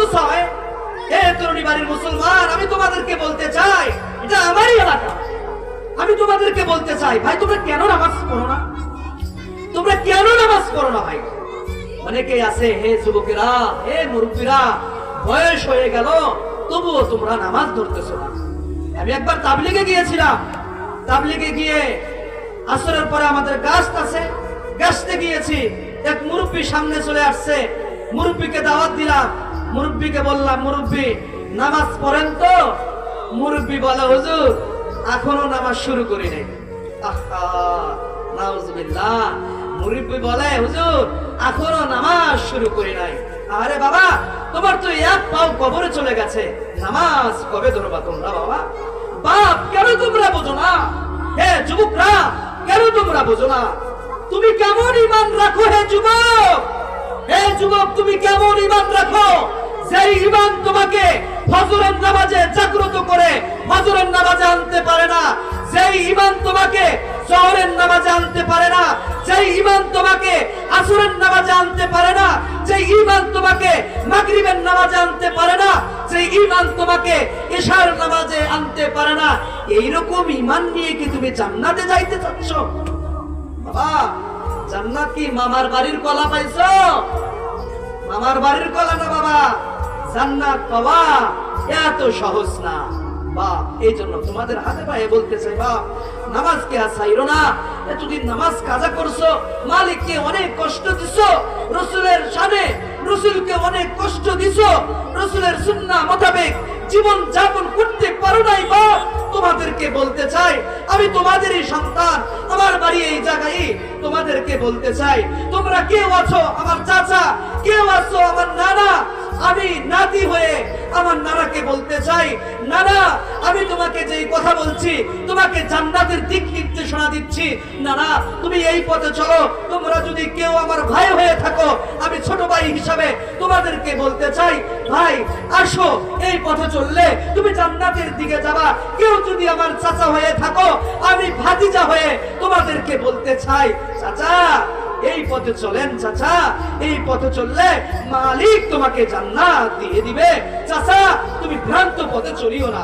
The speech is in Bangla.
আফসোস হয়, হে তরুণী বাড়ির মুসলমান, আমি তোমাদেরকে বলতে চাই, এটা আমারই এলাকা। আমি তোমাদেরকে বলতে চাই, ভাই তোমরা কেন নামাজ পড়ো না? তোমরা কেন নামাজ পড়ো না ভাই? অনেকেই আছে, হে যুবকেরা, হে মুরব্বীরা, বয়স হয়ে গেল তবুও তোমরা নামাজ ধরতেছো না। আমি একবার তাবলিগে গিয়েছিলাম। তাবলিগে গিয়ে আসরের পরে আমাদের গাছটা আছে, গাছতে গিয়েছি। এক মুরব্বী সামনে চলে আসছে, মুরব্বীকে দাওয়াত দিলাম। মুরব্বীকে বললাম, মুরব্বী নামাজ পড়েন তো? মুরব্বী বলে, হুজুর এখনো নামাজ শুরু করি নাই। আহা, নাউজুবিল্লাহ। মুরব্বী বলে, হুজুর এখনো নামাজ শুরু করি নাই। আরে বাবা, তোমার তো এক পাও কবরে চলে গেছে, নামাজ কবে ধরবা তোমরা? বাবা বাপ, কেন তোমরা বোঝো না? হে যুবকরা, কেন তোমরা বোঝো না? তুমি কেমন ঈমান রাখো হে যুবক? হে যুবক, তুমি কেমন ঈমান রাখো যেই ঈমান তোমাকে ফজরের নামাজে জাগ্রত করে ফজরের নামাজে আনতে পারে না, যেই ঈমান তোমাকে জোহরের নামাজে আনতে পারে না, যেই ঈমান তোমাকে আসরের নামাজে আনতে পারে না, যেই ঈমান তোমাকে মাগরিবের নামাজে আনতে পারে না, যেই ঈমান তোমাকে ইশার নামাজে আনতে পারে না, এই রকম ঈমান নিয়ে কি তুমি জান্নাতে যাইতে চাচ্ছ? বাবা, জান্নাত কি মামার বাড়ির কলা পাইছো? মামার বাড়ির কলা না বাবা, জান্নাত পাওয়া এত সহজ না বাপ। এই জন্য তোমাদের হাতে পায়ে বলতে চাই, বাপ নামাজকে আসাইরো না। এতদিন নামাজ কাজা করছো, মালিককে অনেক কষ্ট দিছো, রসুলের শানে রসুলকে অনেক কষ্ট দিছো, রসুলের সুন্নাহ মোতাবেক জীবন যাপন করতে পারো নাই বাপ। তোমাদেরকে বলতে চাই, আমি তোমাদেরই সন্তান, আমার বাড়ি এই জায়গায়। তোমাদেরকে বলতে চাই, তোমরা কেউ আছো আমার চাচা, কেউ আছো আমার নানা। আমি নাতি হয়ে আমার নানাকে বলতে চাই, নানা আমি তোমাকে যেই কথা বলছি, তোমাকে জান্নাতের দিক নির্দেশনা দিচ্ছি। নানা তুমি এই পথে চলো। তোমরা যদি কেউ আমার ভাই হয়ে থাকো, আমি ছোট ভাই হিসাবে তোমাদেরকে বলতে চাই, ভাই আসো, এই পথে চললে তুমি জান্নাতের দিকে যাবা। কেউ যদি আমার চাচা হয়ে থাকো, আমি ভাতিজা হয়ে তোমাদেরকে বলতে চাই, চাচা এই পথে চলেন। চাচা এই পথে চললে মালিক তোমাকে জান্নাত দিয়ে দিবে। চাচা তুমি ভ্রান্ত পথে চলিও না।